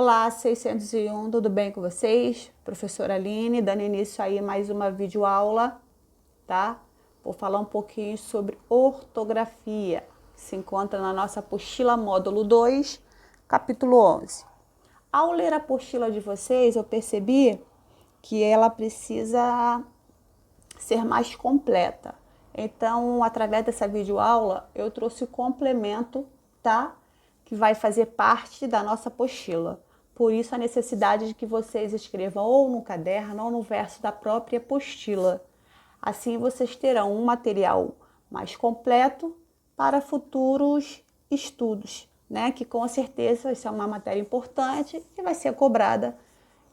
Olá, 601, tudo bem com vocês? Professora Aline, dando início aí mais uma videoaula, tá? Vou falar um pouquinho sobre ortografia, que se encontra na nossa apostila módulo 2, capítulo 11. Ao ler a apostila de vocês, eu percebi que ela precisa ser mais completa. Então, através dessa videoaula, eu trouxe o complemento, tá? Que vai fazer parte da nossa apostila. Por isso, a necessidade de que vocês escrevam ou no caderno ou no verso da própria apostila. Assim, vocês terão um material mais completo para futuros estudos, né? Que com certeza isso é uma matéria importante e vai ser cobrada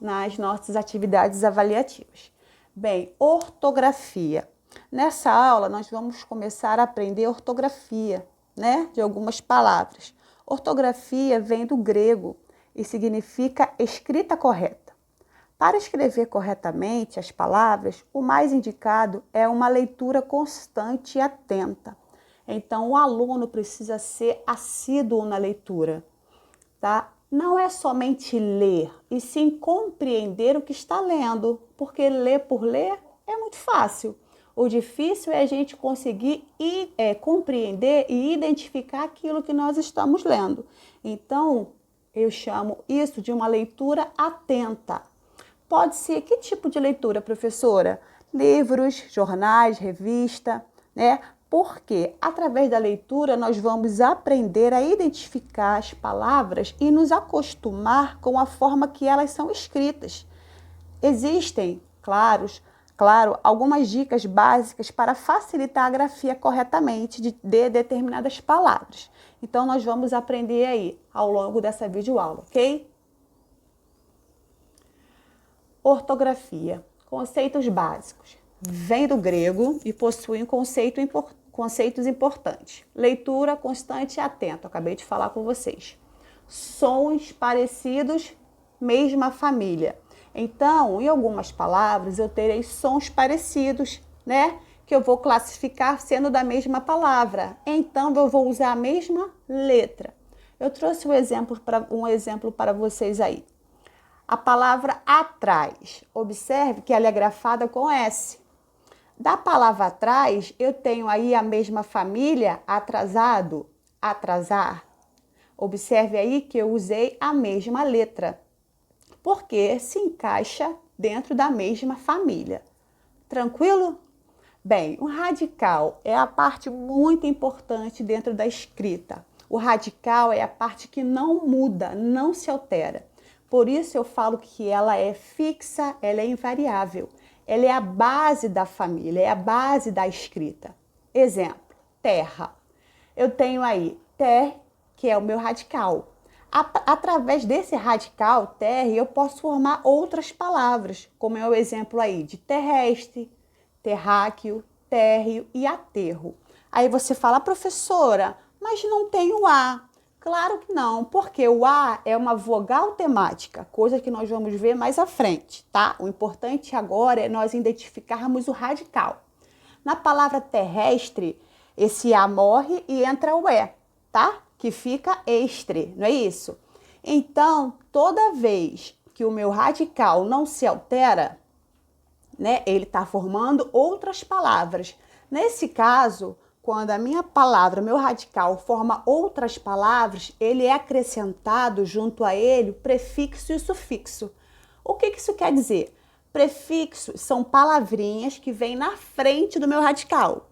nas nossas atividades avaliativas. Bem, ortografia. Nessa aula, nós vamos começar a aprender ortografia, né? De algumas palavras. Ortografia vem do grego e significa escrita correta. Para escrever corretamente as palavras, o mais indicado é uma leitura constante e atenta. Então, o aluno precisa ser assíduo na leitura, tá? Não é somente ler, e sim compreender o que está lendo, porque ler por ler é muito fácil. O difícil é a gente conseguir compreender e identificar aquilo que nós estamos lendo. Então, eu chamo isso de uma leitura atenta. Pode ser que tipo de leitura, professora? Livros, jornais, revista, né? Porque através da leitura nós vamos aprender a identificar as palavras e nos acostumar com a forma que elas são escritas. Existem, claro, algumas dicas básicas para facilitar a grafia corretamente de determinadas palavras. Então, nós vamos aprender aí ao longo dessa videoaula, ok? Ortografia. Conceitos básicos. Vem do grego e possui conceitos importantes. Leitura constante e atenta, acabei de falar com vocês. Sons parecidos, mesma família. Então, em algumas palavras, eu terei sons parecidos, né? Que eu vou classificar sendo da mesma palavra. Então, eu vou usar a mesma letra. Eu trouxe um exemplo para vocês aí. A palavra atrás. Observe que ela é grafada com S. Da palavra atrás, eu tenho aí a mesma família, atrasado, atrasar. Observe aí que eu usei a mesma letra, porque se encaixa dentro da mesma família. Tranquilo? Bem, o radical é a parte muito importante dentro da escrita. O radical é a parte que não muda, não se altera. Por isso eu falo que ela é fixa, ela é invariável. Ela é a base da família, é a base da escrita. Exemplo, terra. Eu tenho aí ter, que é o meu radical. Através desse radical, ter, eu posso formar outras palavras, como é o exemplo aí de terrestre, terráqueo, térreo e aterro. Aí você fala, professora, mas não tem o A. Claro que não, porque o A é uma vogal temática, coisa que nós vamos ver mais à frente, tá? O importante agora é nós identificarmos o radical. Na palavra terrestre, esse A morre e entra o E, tá? Que fica estre, não é isso? Então, toda vez que o meu radical não se altera, né, ele está formando outras palavras. Nesse caso, quando a minha palavra, meu radical, forma outras palavras, ele é acrescentado junto a ele o prefixo e o sufixo. O que isso quer dizer? Prefixos são palavrinhas que vêm na frente do meu radical,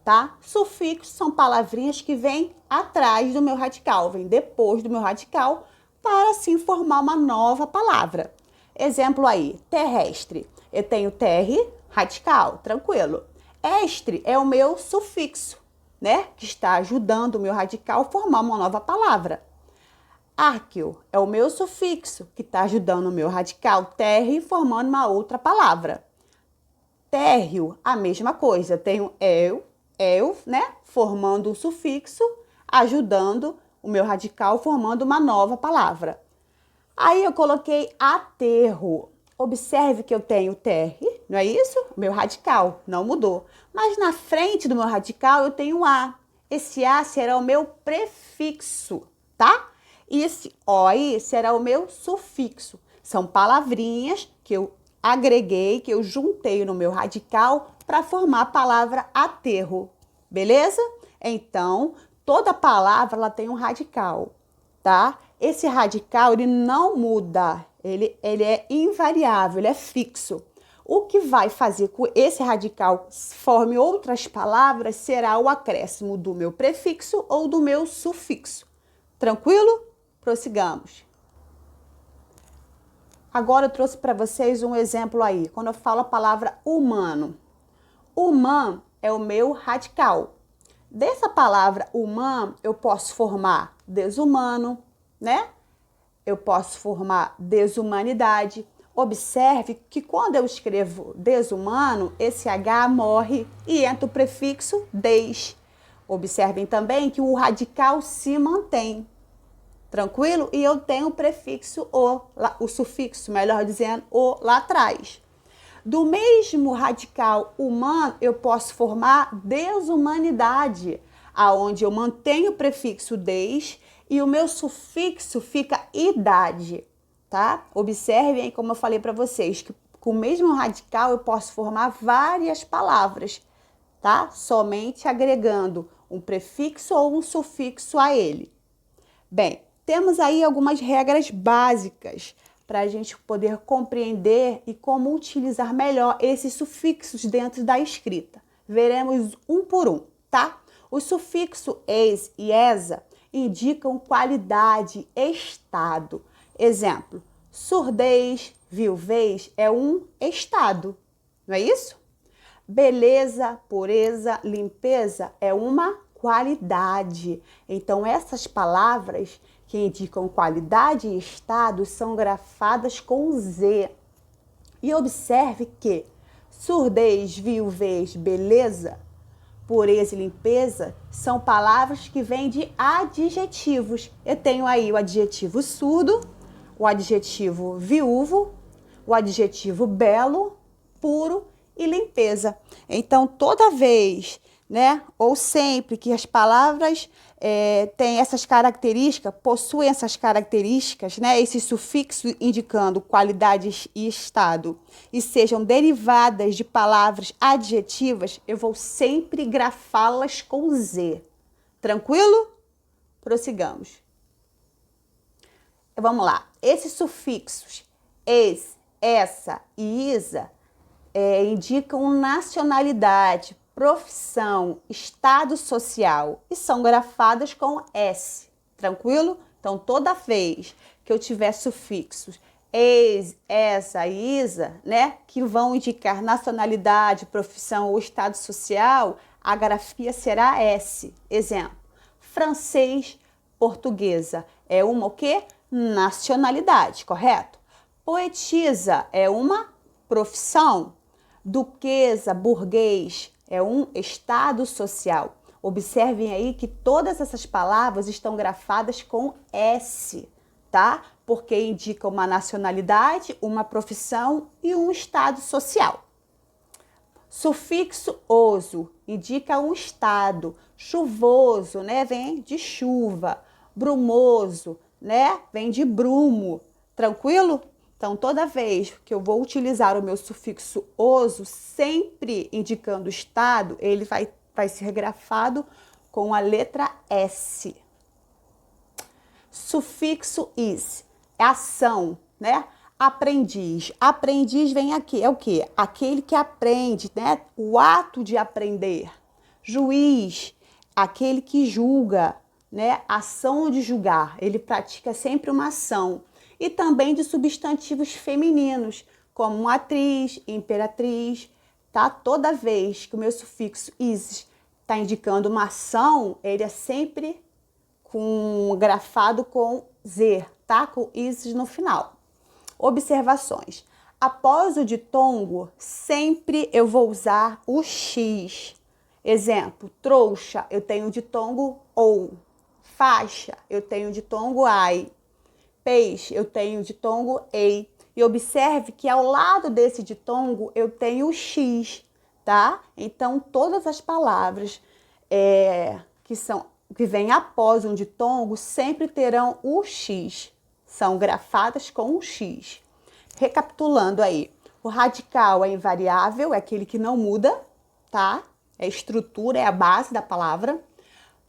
tá? Sufixos são palavrinhas que vêm atrás do meu radical, vêm depois do meu radical, para assim formar uma nova palavra. Exemplo aí, terrestre. Eu tenho terre, radical, tranquilo. Estre é o meu sufixo, né? Que está ajudando o meu radical a formar uma nova palavra. Árqueo é o meu sufixo, que está ajudando o meu radical terre formando uma outra palavra. Térreo, a mesma coisa. Tenho eu, né? Formando um sufixo, ajudando o meu radical formando uma nova palavra. Aí eu coloquei aterro. Observe que eu tenho terre, não é isso? O meu radical não mudou. Mas na frente do meu radical eu tenho A. Esse A será o meu prefixo, tá? Esse O aí será o meu sufixo. São palavrinhas que eu agreguei, que eu juntei no meu radical para formar a palavra aterro. Beleza? Então, toda palavra ela tem um radical, tá? Esse radical ele não muda, ele é invariável, ele é fixo. O que vai fazer com esse radical forme outras palavras será o acréscimo do meu prefixo ou do meu sufixo. Tranquilo? Prossigamos. Agora eu trouxe para vocês um exemplo aí. Quando eu falo a palavra humano. Human é o meu radical. Dessa palavra human, eu posso formar desumano, né? Eu posso formar desumanidade. Observe que quando eu escrevo desumano, esse H morre e entra o prefixo des. Observem também que o radical se mantém. Tranquilo? E eu tenho o prefixo o sufixo, melhor dizendo, o lá atrás. Do mesmo radical humano, eu posso formar desumanidade, aonde eu mantenho o prefixo des e o meu sufixo fica idade, tá? Observem aí como eu falei para vocês, que com o mesmo radical eu posso formar várias palavras, tá? Somente agregando um prefixo ou um sufixo a ele. Bem, temos aí algumas regras básicas para a gente poder compreender e como utilizar melhor esses sufixos dentro da escrita. Veremos um por um, tá? O sufixo es e esa indicam qualidade, estado. Exemplo, surdez, viuvez é um estado, não é isso? Beleza, pureza, limpeza é uma qualidade. Então, essas palavras que indicam qualidade e estado são grafadas com Z. E observe que surdez, viuvez, beleza, pureza e limpeza são palavras que vêm de adjetivos. Eu tenho aí o adjetivo surdo, o adjetivo viúvo, o adjetivo belo, puro e limpeza. Então, toda vez, né, ou sempre que as palavras têm essas características, possuem essas características, né, esse sufixo indicando qualidade e estado, e sejam derivadas de palavras adjetivas, eu vou sempre grafá-las com Z. Tranquilo? Prossigamos. Vamos lá. Esses sufixos es, essa e isa indicam nacionalidade, profissão, estado social e são grafadas com S, tranquilo? Então, toda vez que eu tiver sufixos es, essa e isa, né, que vão indicar nacionalidade, profissão ou estado social, a grafia será S. Exemplo, francês, portuguesa é uma o quê? Nacionalidade, correto? Poetisa é uma profissão. Duquesa, burguês é um estado social. Observem aí que todas essas palavras estão grafadas com S, tá? Porque indicam uma nacionalidade, uma profissão e um estado social. Sufixo oso indica um estado. Chuvoso, né? Vem de chuva. Brumoso, né? Vem de brumo. Tranquilo? Então, toda vez que eu vou utilizar o meu sufixo oso, sempre indicando estado, ele vai ser grafado com a letra S. Sufixo is, é ação, né? Aprendiz. Aprendiz vem aqui, é o quê? Aquele que aprende, né? O ato de aprender. Juiz, aquele que julga, né? Ação de julgar. Ele pratica sempre uma ação. E também de substantivos femininos, como atriz, imperatriz, tá? Toda vez que o meu sufixo is está indicando uma ação, ele é sempre grafado com Z, tá? Com is no final. Observações. Após o ditongo, sempre eu vou usar o X. Exemplo, trouxa, eu tenho ditongo ou. Faixa, eu tenho ditongo ai. Peixe, eu tenho ditongo ei. E observe que ao lado desse ditongo eu tenho o X, tá? Então, todas as palavras que são o que vem após um ditongo sempre terão o X. São grafadas com um X. Recapitulando aí, o radical é invariável, é aquele que não muda, tá? É a estrutura, é a base da palavra.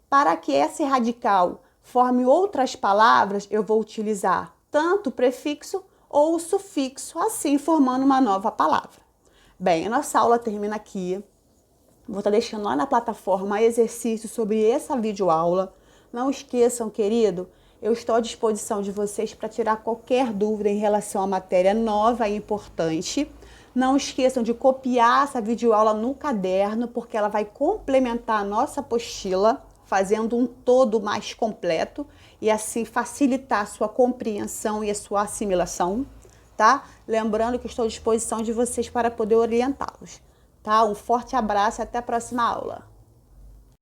Para que esse radical forme outras palavras, eu vou utilizar tanto o prefixo ou o sufixo, assim formando uma nova palavra. Bem, a nossa aula termina aqui. Vou estar deixando lá na plataforma exercícios sobre essa videoaula. Não esqueçam, querido, eu estou à disposição de vocês para tirar qualquer dúvida em relação à matéria nova e importante. Não esqueçam de copiar essa videoaula no caderno, porque ela vai complementar a nossa apostila, fazendo um todo mais completo e assim facilitar a sua compreensão e a sua assimilação, tá? Lembrando que estou à disposição de vocês para poder orientá-los, tá? Um forte abraço e até a próxima aula.